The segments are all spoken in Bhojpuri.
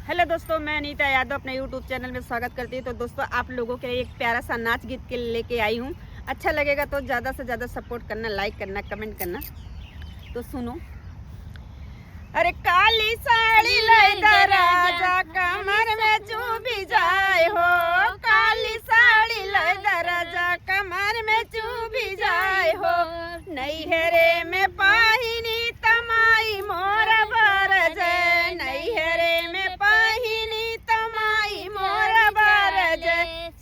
हेलो दोस्तों, मैं अनीता यादव अपने यूट्यूब चैनल में स्वागत करती हूँ। तो दोस्तों, आप लोगों के लिए एक प्यारा सा नाच गीत के लेके आई हूँ। अच्छा लगेगा तो ज़्यादा से ज़्यादा सपोर्ट करना, लाइक करना, कमेंट करना। तो सुनो। अरे काली साड़ी लैदा राजा कमर में चुभी जाए हो, काली साड़ी लैदा राजा कमर में चुभी जाए हो। नैहरे में पाहिनी तमाई मोर बरज, नैहरे में पाहिनी तमाई मोर बरज,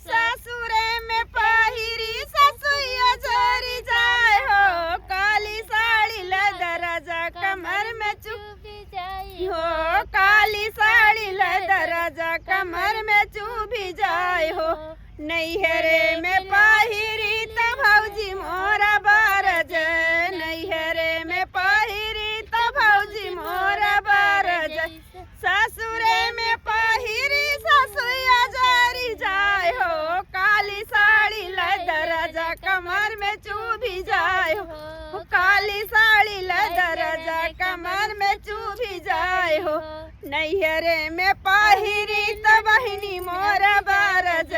ससुरे में पहिरी ससुया झरी जाए हो। काली साड़ी लैदा राजा कमर में चुभी जाए हो, काली साड़ी लैदा राजा कमर में चुभी जाए हो। नैहरे में पहिरी त भौजी मोरा बरज, नैहरे में पहिरी त भौजी मोरा बरज, ससुरे में पहिरी ससुया झरी जाए हो। काली साड़ी लैदा राजा कमर में चुभी जाए हो, काली साड़ी लैदा राजा कमर में चुभी जाए हो। नैहरे में पहिरी त बहिनी मोरा बरज,